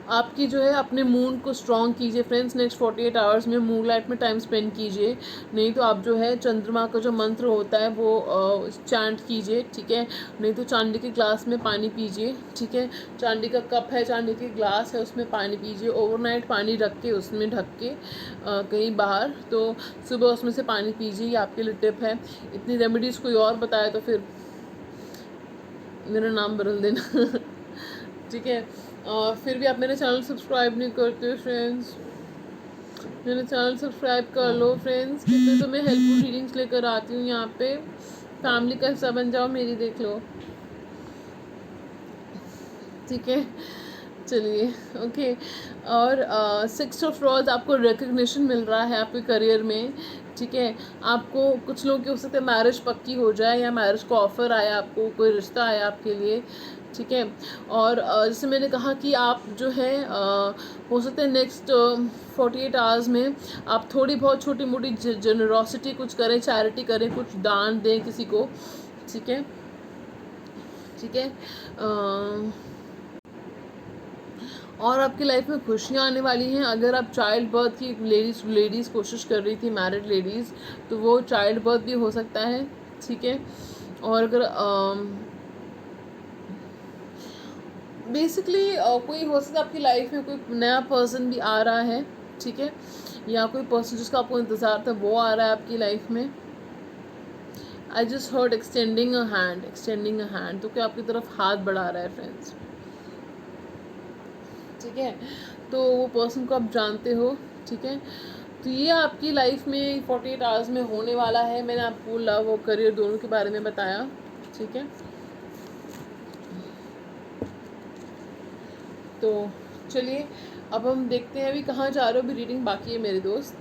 आपकी जो है अपने मूड को स्ट्रॉन्ग कीजिए फ्रेंड्स, नेक्स्ट 48 आवर्स में मून लाइट में टाइम स्पेंड कीजिए। नहीं तो आप जो है चंद्रमा का जो मंत्र होता है वो चैंट कीजिए, ठीक है। नहीं तो चांदी के ग्लास में पानी पीजिए, ठीक है। चांदी का कप है, चांदी के ग्लास है, उसमें पानी पीजिए, ओवरनाइट पानी रख के उसमें ढक के कहीं बाहर, तो सुबह उसमें से पानी पीजिए, ये आपके लिए टिप है। इतनी रेमेडीज़ कोई और बताए तो फिर मेरा नाम बदल देना ठीक है। फिर भी आप मेरे चैनल सब्सक्राइब नहीं करते फ्रेंड्स, मेरे चैनल सब्सक्राइब कर लो फ्रेंड्स। कितने तो मैं हेल्पफुल रीडिंग्स लेकर आती हूँ यहाँ पे, फैमिली का हिस्सा बन जाओ मेरी, देख लो। ठीक है, चलिए ओके। और 6 ऑफ रॉड्स, आपको रिकग्निशन मिल रहा है आपके करियर में, ठीक है। आपको कुछ लोग के हो सकते हैं मैरिज पक्की हो जाए या मैरिज का ऑफ़र आया, आपको कोई रिश्ता आया आपके लिए, ठीक है। और जैसे मैंने कहा कि आप जो है हो सकते हैं नेक्स्ट 48 आवर्स में आप थोड़ी बहुत छोटी मोटी जनरोसिटी कुछ करें, चैरिटी करें, कुछ दान दें किसी को, ठीक है, ठीक है। और आपकी लाइफ में खुशियाँ आने वाली हैं। अगर आप चाइल्ड बर्थ की लेडीज़ कोशिश कर रही थी, मैरिड लेडीज़, तो वो चाइल्ड बर्थ भी हो सकता है, ठीक है। और अगर बेसिकली कोई हो सकता है आपकी लाइफ में कोई नया पर्सन भी आ रहा है, ठीक है, या कोई पर्सन जिसका आपको इंतज़ार था वो आ रहा है आपकी लाइफ में। I just heard extending a hand, तो क्या आपकी तरफ हाथ बढ़ा रहा है फ्रेंड्स, ठीक है। तो वो पर्सन को आप जानते हो, ठीक है। तो ये आपकी लाइफ में 48 आवर्स में होने वाला है। मैंने आपको लव और करियर दोनों के बारे में बताया, ठीक है। तो चलिए अब हम देखते हैं अभी कहाँ जा रहे हो, अभी रीडिंग बाकी है मेरे दोस्त।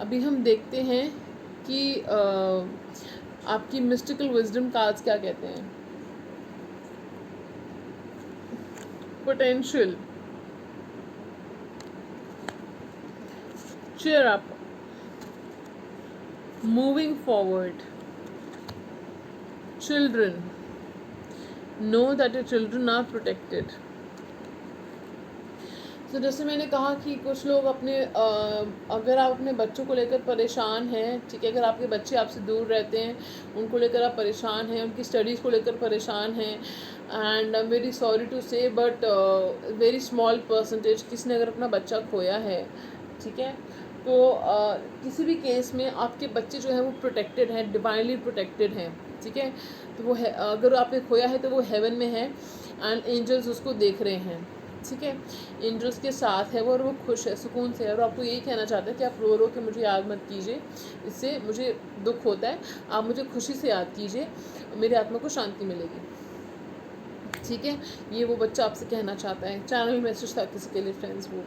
अभी हम देखते हैं कि आपकी मिस्टिकल विजडम कार्ड्स क्या कहते हैं। Potential, cheer up, moving forward, children, know that your children are protected। तो जैसे मैंने कहा कि कुछ लोग अपने अगर आप अपने बच्चों को लेकर परेशान हैं, ठीक है, अगर आपके बच्चे आपसे दूर रहते हैं, उनको लेकर आप परेशान हैं, उनकी स्टडीज़ को लेकर परेशान हैं, and I am very sorry to say but very small percentage किसी ने अगर अपना बच्चा खोया है, ठीक है, तो किसी भी केस में आपके बच्चे जो हैं वो प्रोटेक्टेड हैं, डिवाइनली प्रोटेक्टेड हैं, ठीक है। तो वो है, अगर आपने खोया है तो वो हेवन में है एंड एंजल्स उसको देख रहे हैं, ठीक है। एंजल्स के साथ है वो और वो खुश है, सुकून से है, और आपको यही कहना चाहते हैं कि आप रो रो के मुझे याद मत कीजिए, इससे मुझे दुख होता है, आप मुझे खुशी से याद कीजिए, मेरी आत्मा को शांति मिलेगी, ठीक है। ये वो बच्चा आपसे कहना चाहता है। चैनल मैसेज था किसी के लिए फ्रेंड्स वो।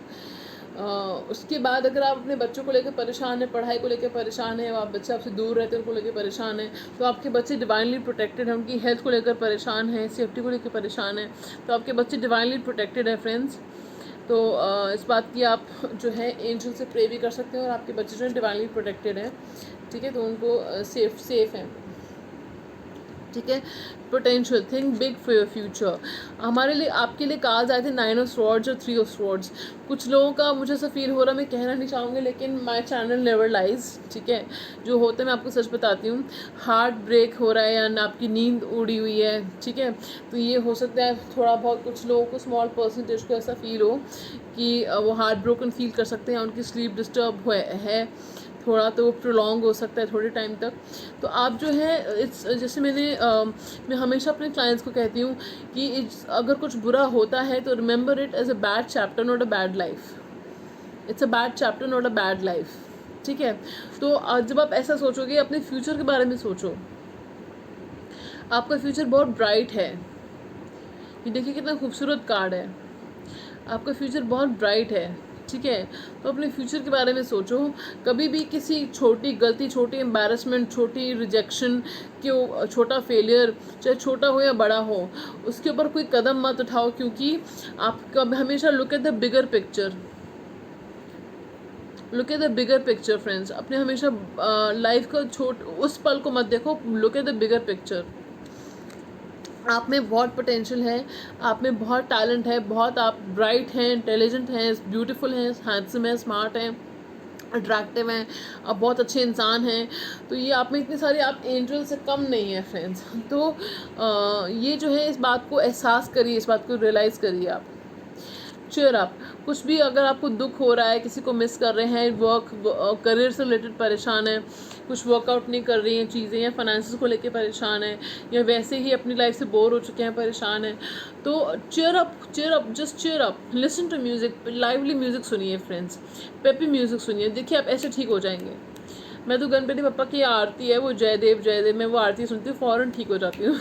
उसके बाद अगर आप अपने बच्चों को लेकर परेशान हैं, पढ़ाई को लेकर परेशान हैं, आप बच्चे आपसे दूर रहते हैं उनको लेकर परेशान हैं, तो आपके बच्चे डिवाइनली प्रोटेक्टेड हैं। उनकी हेल्थ को लेकर परेशान हैं, सेफ्टी को लेकर परेशान हैं, तो आपके बच्चे डिवाइनली प्रोटेक्टेड हैं फ्रेंड्स। तो इस बात की आप जो है एंजल से प्रे भी कर सकते हैं, और आपके बच्चे जो है डिवाइनली प्रोटेक्टेड हैं, ठीक है, तो उनको सेफ हैं, ठीक है। Potential, think big for your future. हमारे लिए आपके लिए कार्ड्स आए थे 9 ऑफ स्वॉर्ड्स और 3 ऑफ स्वॉर्ड्स। कुछ लोगों का मुझे ऐसा फील हो रहा, मैं कहना नहीं चाहूँगी, लेकिन माय चैनल नेवर लाइज, ठीक है, जो होता है मैं आपको सच बताती हूँ। हार्ट ब्रेक हो रहा है या आपकी नींद उड़ी हुई है, ठीक है, तो ये हो सकता है थोड़ा बहुत कुछ लोगों को, स्मॉल परसेंटेज को ऐसा फील हो कि वो हार्ट ब्रोकन फील कर सकते हैं, उनकी स्लीप डिस्टर्ब है थोड़ा, तो वो प्रोलॉन्ग हो सकता है थोड़े टाइम तक। तो आप जो है जैसे मैं हमेशा अपने क्लाइंट्स को कहती हूँ कि अगर कुछ बुरा होता है तो remember it as a bad chapter, not a bad life. It's a bad chapter, not a bad life, ठीक है। तो जब आप ऐसा सोचोगे, अपने फ्यूचर के बारे में सोचो, आपका फ्यूचर बहुत ब्राइट है। ये देखिए कितना खूबसूरत कार्ड है, आपका फ्यूचर बहुत ब्राइट है, ठीक है। तो अपने फ्यूचर के बारे में सोचो। कभी भी किसी छोटी गलती, छोटी एम्बैरसमेंट, छोटी रिजेक्शन, छोटा फेलियर, चाहे छोटा हो या बड़ा हो, उसके ऊपर कोई कदम मत उठाओ, क्योंकि आप हमेशा look at the bigger picture, look at the bigger picture friends. अपने हमेशा लाइफ का उस पल को मत देखो, look at the bigger picture. आप में बहुत पोटेंशियल है, आप में बहुत टैलेंट है, बहुत आप ब्राइट हैं, इंटेलिजेंट हैं, ब्यूटीफुल हैं, हैंडसम हैं, स्मार्ट हैं, अट्रैक्टिव हैं, आप बहुत अच्छे इंसान हैं। तो ये आप में इतने सारे, आप एंजल से कम नहीं है फ्रेंड्स। तो ये जो है, इस बात को एहसास करिए, इस बात को रियलाइज़ करिए आप। चेयर अप, कुछ भी अगर आपको दुख हो रहा है, किसी को मिस कर रहे हैं, करियर से रिलेटेड परेशान है, कुछ वर्कआउट नहीं कर रही हैं चीज़ें, या फाइनेंसेस को लेके परेशान है, या वैसे ही अपनी लाइफ से बोर हो चुके हैं, परेशान हैं, तो cheer up, just cheer up, listen to music, lively music सुनिए फ्रेंड्स, पेपी म्यूज़िक सुनिए, देखिए आप ऐसे ठीक हो जाएंगे। मैं तो गणपति बप्पा की आरती है वो जयदेव जयदेव, मैं वो आरती सुनती हूँ फ़ौरन ठीक हो जाती हूँ।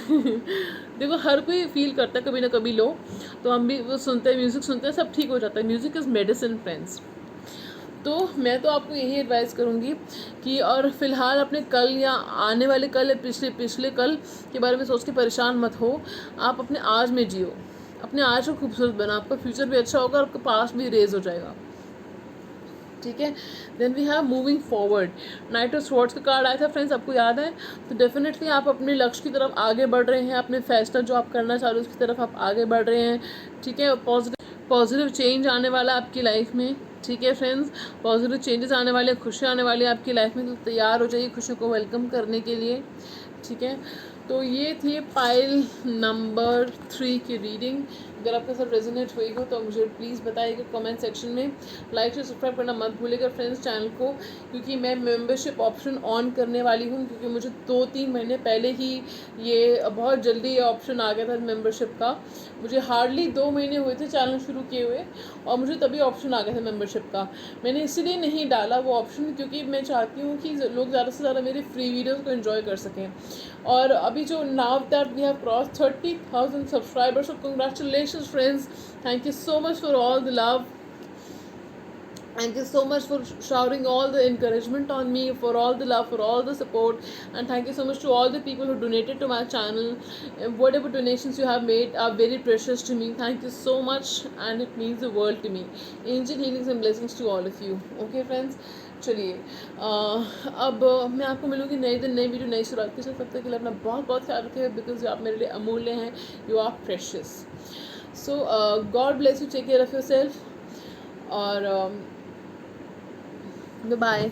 देखो हर कोई फील करता है कभी ना कभी लो, तो हम भी वो सुनते हैं, म्यूज़िक सुनते हैं, सब ठीक हो जाता है। Music is medicine friends. तो मैं तो आपको यही एडवाइस करूँगी कि और फ़िलहाल अपने कल या आने वाले कल या पिछले पिछले कल के बारे में सोच के परेशान मत हो। आप अपने आज में जियो, अपने आज को खूबसूरत बना, आपका फ्यूचर भी अच्छा होगा और आपका पास्ट भी रेज हो जाएगा। ठीक है। Then we have moving forward, knight of swords का कार्ड आया था फ्रेंड्स, आपको याद है? तो डेफिनेटली आप अपने लक्ष्य की तरफ आगे बढ़ रहे हैं, अपने फैसला जो आप करना चाह रहे हो उसकी तरफ आप आगे बढ़ रहे हैं। ठीक है। पॉजिटिव चेंज आने वाला आपकी लाइफ में। ठीक है फ्रेंड्स, पॉजिटिव चेंजेस आने वाले, खुशियाँ आने वाली आपकी लाइफ में, तो तैयार हो जाइए खुशियों को वेलकम करने के लिए। ठीक है। तो ये थी पाइल नंबर 3 की रीडिंग। अगर आपके साथ रेजोनेट हुई हो तो मुझे प्लीज़ बताइएगा कमेंट सेक्शन में। लाइक से सब्सक्राइब करना मत भूलिएगा फ्रेंड्स चैनल को, क्योंकि मैं मेंबरशिप ऑप्शन ऑन करने वाली हूँ, क्योंकि मुझे 2-3 महीने पहले ही ये बहुत जल्दी ये ऑप्शन आ गया था मेंबरशिप का। मुझे हार्डली 2 महीने हुए थे चैनल शुरू किए हुए और मुझे तभी ऑप्शन आ गया था मेंबरशिप का। मैंने इसीलिए नहीं डाला वो ऑप्शन, क्योंकि मैं चाहती हूँ कि लोग ज़्यादा से ज़्यादा मेरी फ्री वीडियोज़ को एंजॉय कर सकें। और अभी जो now that we have cross 30,000 subscribers, so congratulations friends, thank you so much for all the love. Thank you so much for showering all the encouragement on me, for all the love, for all the support, and thank you so much to all the people who donated to my channel. Whatever donations you have made are very precious to me. Thank you so much, and it means the world to me. Angel healings and blessings to all of you. Okay friends, चलिए अब मैं आपको मिलूँगी नए दिन नई video नई शुरुआत के साथ। तब तक के लिए अपना बहुत बहुत ख्याल रखिएगा, बिकॉज आप मेरे लिए अमूल्य हैं, you are precious. So God bless you, take care of your self, और बाय.